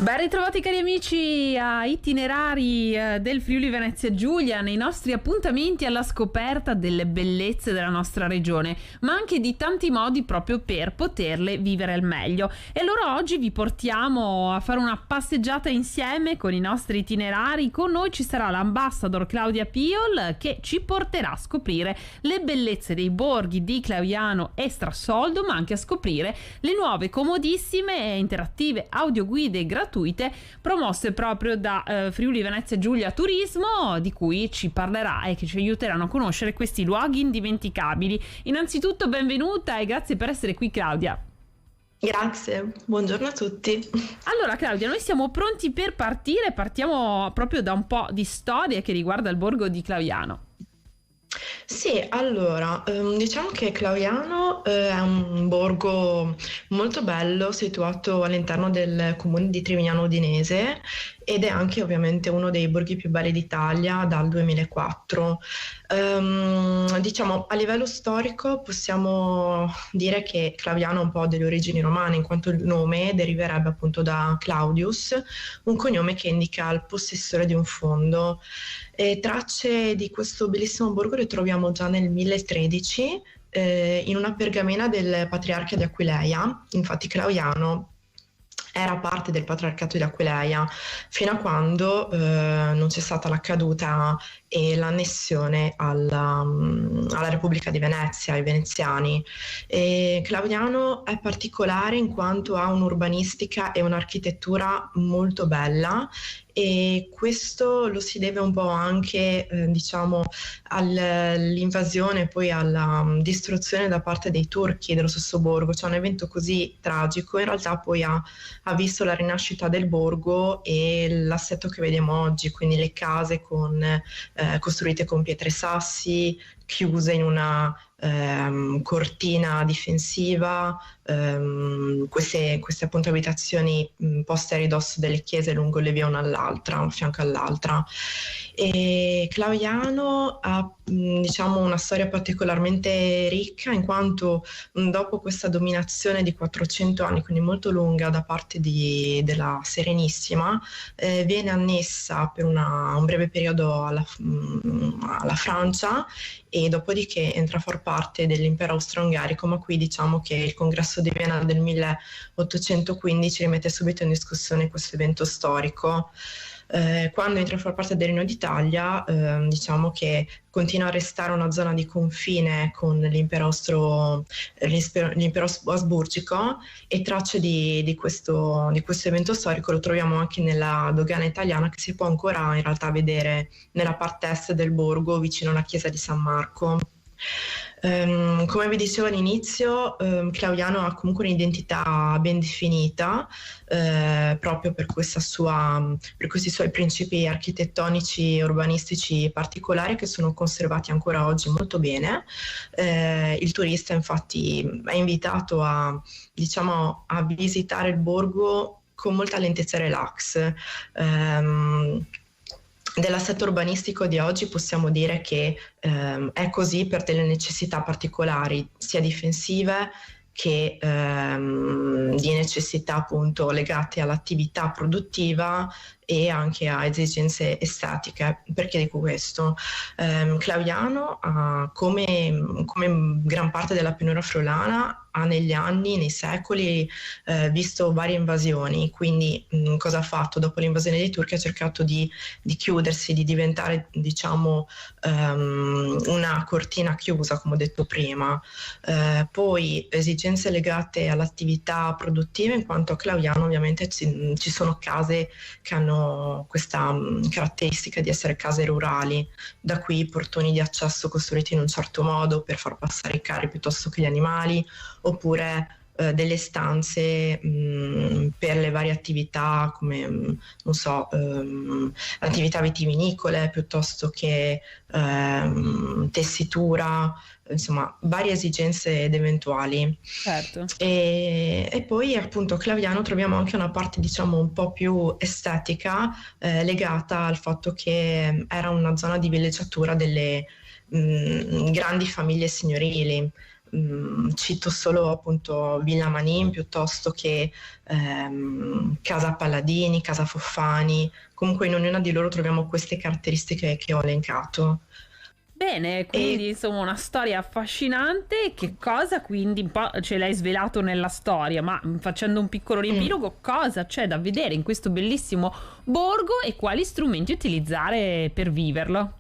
Ben ritrovati cari amici a Itinerari del Friuli Venezia Giulia, nei nostri appuntamenti alla scoperta delle bellezze della nostra regione, ma anche di tanti modi proprio per poterle vivere al meglio. E allora oggi vi portiamo a fare una passeggiata insieme con i nostri itinerari. Con noi ci sarà l'ambassador Claudia Piol, che ci porterà a scoprire le bellezze dei borghi di Claviano e Strassoldo, ma anche a scoprire le nuove comodissime e interattive audioguide gratuite promosse proprio da Friuli Venezia Giulia Turismo, di cui ci parlerà e che ci aiuteranno a conoscere questi luoghi indimenticabili. Innanzitutto benvenuta e grazie per essere qui, Claudia. Grazie, buongiorno a tutti. Allora Claudia, noi siamo pronti per partire, partiamo proprio da un po' di storia che riguarda il borgo di Claviano. Sì, allora, diciamo che Claviano è un borgo molto bello situato all'interno del comune di Trevignano Udinese ed è anche ovviamente uno dei borghi più belli d'Italia dal 2004. Diciamo, a livello storico possiamo dire che Claviano ha un po' delle origini romane, in quanto il nome deriverebbe appunto da Claudius, un cognome che indica il possessore di un fondo. E tracce di questo bellissimo borgo le troviamo già nel 1013 in una pergamena del patriarca di Aquileia. Infatti Claviano era parte del patriarcato di Aquileia fino a quando non c'è stata la caduta e l'annessione alla Repubblica di Venezia, ai veneziani. E Claviano è particolare in quanto ha un'urbanistica e un'architettura molto bella, e questo lo si deve un po' anche diciamo all'invasione e poi alla distruzione da parte dei turchi dello stesso borgo. Cioè un evento così tragico in realtà poi ha visto la rinascita del borgo e l'assetto che vediamo oggi, quindi le case costruite con pietre e sassi, chiuse in una cortina difensiva, queste appunto abitazioni poste a ridosso delle chiese lungo le vie una all'altra, un fianco all'altra. E Claviano ha diciamo una storia particolarmente ricca, in quanto dopo questa dominazione di 400 anni, quindi molto lunga da parte della Serenissima, viene annessa per un breve periodo alla Francia, e dopodiché entra a far parte dell'impero austro-ungarico, ma qui diciamo che il congresso di Vienna del 1815 rimette subito in discussione questo evento storico. Quando entra a far parte del Regno d'Italia, diciamo che continua a restare una zona di confine con l'impero asburgico, e tracce di questo evento storico lo troviamo anche nella dogana italiana, che si può ancora in realtà vedere nella parte est del borgo vicino alla chiesa di San Marco. Come vi dicevo all'inizio, Claviano ha comunque un'identità ben definita, proprio per questi suoi principi architettonici e urbanistici particolari, che sono conservati ancora oggi molto bene. Il turista infatti è invitato a visitare il borgo con molta lentezza e relax. Dell'assetto urbanistico di oggi possiamo dire che è così per delle necessità particolari, sia difensive che di necessità appunto legate all'attività produttiva e anche a esigenze estetiche. Perché dico questo? Claviano, come gran parte della pianura friulana, ha negli anni, nei secoli, visto varie invasioni. Quindi cosa ha fatto? Dopo l'invasione dei turchi ha cercato di chiudersi, di diventare diciamo una cortina chiusa, come ho detto prima. Poi esigenze legate all'attività produttiva, in quanto a Claviano ovviamente ci sono case che hanno questa caratteristica di essere case rurali, da qui i portoni di accesso costruiti in un certo modo per far passare i carri piuttosto che gli animali, oppure delle stanze per le varie attività, come non so, attività vitivinicole piuttosto che tessitura, insomma varie esigenze ed eventuali. Certo. E poi appunto a Claviano troviamo anche una parte diciamo un po' più estetica, legata al fatto che era una zona di villeggiatura delle grandi famiglie signorili. cito solo appunto Villa Manin piuttosto che Casa Palladini, Casa Foffani. Comunque in ognuna di loro troviamo queste caratteristiche che ho elencato. Bene, quindi insomma una storia affascinante. Che cosa quindi un po' ce l'hai svelato nella storia, ma facendo un piccolo riepilogo, cosa c'è da vedere in questo bellissimo borgo e quali strumenti utilizzare per viverlo?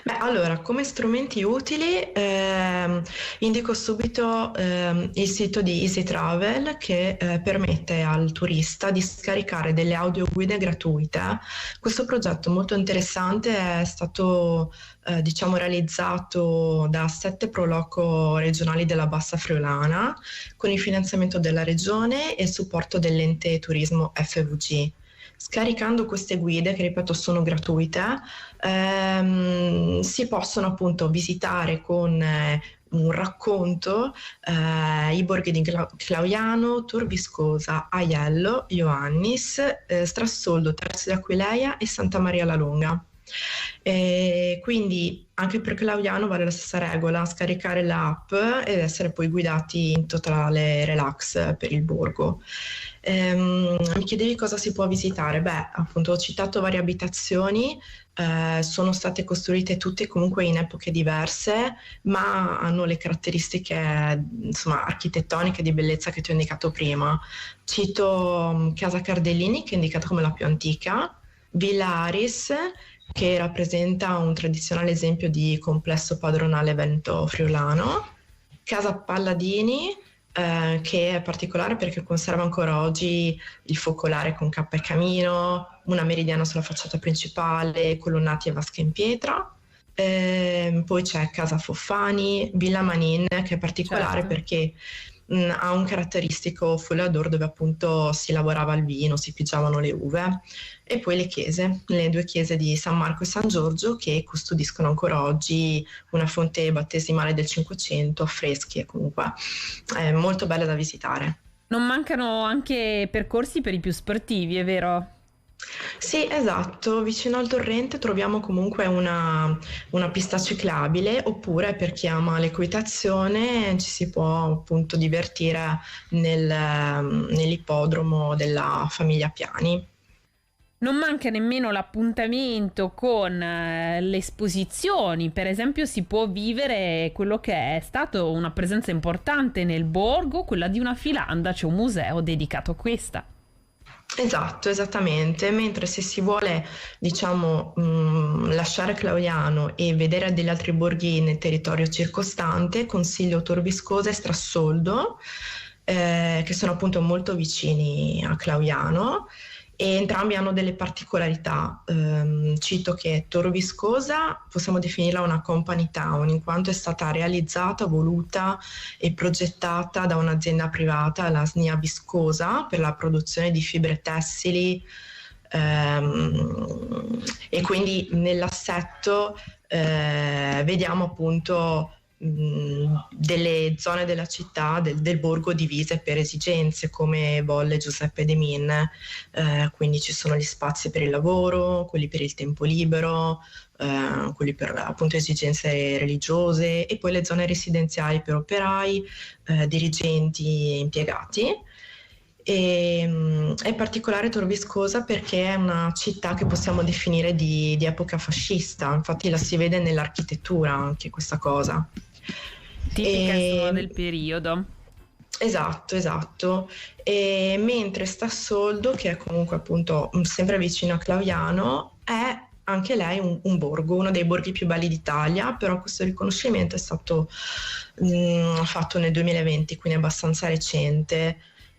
Beh, allora, come strumenti utili indico subito il sito di Easy Travel che permette al turista di scaricare delle audioguide gratuite. Questo progetto molto interessante è stato diciamo realizzato da 7 proloco regionali della Bassa Friulana con il finanziamento della regione e il supporto dell'ente turismo FVG. Scaricando queste guide, che ripeto sono gratuite, si possono appunto visitare con un racconto i borghi di Clauiano, Tor Viscosa, Aiello, Ioannis, Strassoldo, Terzo di Aquileia e Santa Maria la Longa. Quindi anche per Claudiano vale la stessa regola, scaricare l'app ed essere poi guidati in totale relax per il borgo. Mi chiedevi cosa si può visitare? Beh, appunto ho citato varie abitazioni, sono state costruite tutte comunque in epoche diverse, ma hanno le caratteristiche insomma architettoniche di bellezza che ti ho indicato prima. Cito Casa Cardellini, che è indicata come la più antica, Villa Aris, che rappresenta un tradizionale esempio di complesso padronale veneto friulano, Casa Palladini, che è particolare perché conserva ancora oggi il focolare con cappa e camino, una meridiana sulla facciata principale, colonnati e vasche in pietra. Poi c'è Casa Foffani, Villa Manin, che è particolare Certo. perché ha un caratteristico foulador dove appunto si lavorava il vino, si pigiavano le uve. E poi le 2 chiese di San Marco e San Giorgio che custodiscono ancora oggi una fonte battesimale del 500, affreschi e comunque è molto bella da visitare. Non mancano anche percorsi per i più sportivi, è vero? Sì, esatto, vicino al torrente troviamo comunque una pista ciclabile, oppure per chi ama l'equitazione ci si può appunto divertire nell'ippodromo della famiglia Piani. Non manca nemmeno l'appuntamento con le esposizioni, per esempio si può vivere quello che è stato una presenza importante nel borgo, quella di una filanda, c'è un museo dedicato a questa. Esatto, esattamente, mentre se si vuole, diciamo, lasciare Clauiano e vedere degli altri borghi nel territorio circostante, consiglio Tor Viscosa e Strassoldo, che sono appunto molto vicini a Clauiano e entrambi hanno delle particolarità. Cito che Tor Viscosa possiamo definirla una company town in quanto è stata realizzata, voluta e progettata da un'azienda privata, la SNIA Viscosa, per la produzione di fibre tessili, e quindi nell'assetto vediamo appunto delle zone della città, del borgo divise per esigenze come volle Giuseppe De Min, quindi ci sono gli spazi per il lavoro, quelli per il tempo libero, quelli per appunto esigenze religiose e poi le zone residenziali per operai, dirigenti e impiegati. È particolare Tor Viscosa perché è una città che possiamo definire di epoca fascista, infatti la si vede nell'architettura anche questa cosa. Tipica insomma del periodo. Esatto. E mentre Strassoldo, che è comunque appunto sempre vicino a Clauiano, è anche lei un borgo, uno dei borghi più belli d'Italia, però questo riconoscimento è stato fatto nel 2020, quindi è abbastanza recente.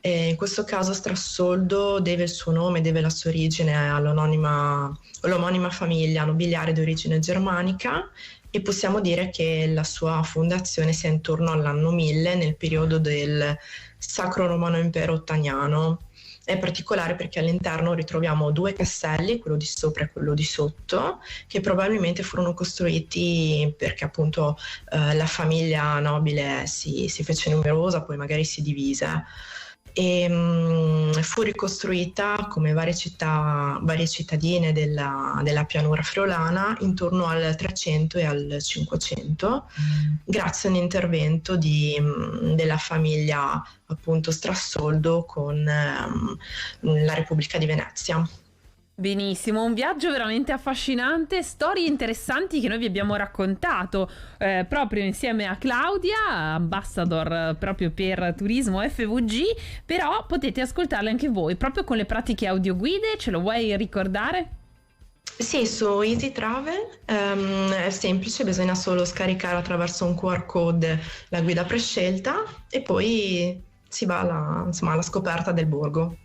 In questo caso Strassoldo deve il suo nome, deve la sua origine all'omonima famiglia nobiliare di origine germanica e possiamo dire che la sua fondazione sia intorno all'anno 1000 nel periodo del Sacro Romano Impero Ottaniano. È particolare perché all'interno ritroviamo 2 castelli, quello di sopra e quello di sotto, che probabilmente furono costruiti perché appunto la famiglia nobile si fece numerosa, poi magari si divise. E fu ricostruita come varie cittadine della pianura friulana intorno al 300 e al 500, grazie a un intervento della famiglia appunto Strassoldo con la Repubblica di Venezia. Benissimo, un viaggio veramente affascinante, storie interessanti che noi vi abbiamo raccontato proprio insieme a Claudia, ambassador proprio per turismo FVG, però potete ascoltarle anche voi proprio con le pratiche audioguide. Ce lo vuoi ricordare? Sì, su Easy Travel è semplice, bisogna solo scaricare attraverso un QR code la guida prescelta e poi si va alla scoperta del borgo.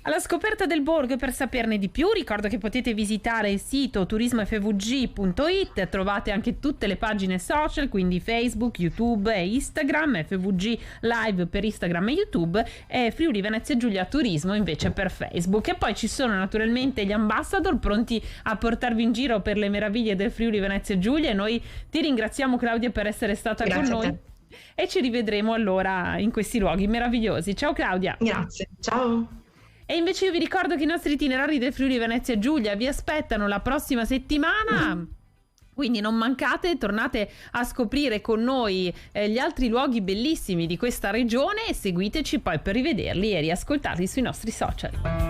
Alla scoperta del borgo. Per saperne di più ricordo che potete visitare il sito turismofvg.it, trovate anche tutte le pagine social, quindi Facebook, YouTube e Instagram, FVG Live per Instagram e YouTube e Friuli Venezia Giulia Turismo invece per Facebook. E poi ci sono naturalmente gli ambassador pronti a portarvi in giro per le meraviglie del Friuli Venezia Giulia, e noi ti ringraziamo, Claudia, per essere stata con noi e ci rivedremo allora in questi luoghi meravigliosi. Ciao Claudia. Grazie, ciao. E invece io vi ricordo che i nostri itinerari del Friuli Venezia Giulia vi aspettano la prossima settimana. Quindi non mancate, tornate a scoprire con noi gli altri luoghi bellissimi di questa regione e seguiteci poi per rivederli e riascoltarli sui nostri social.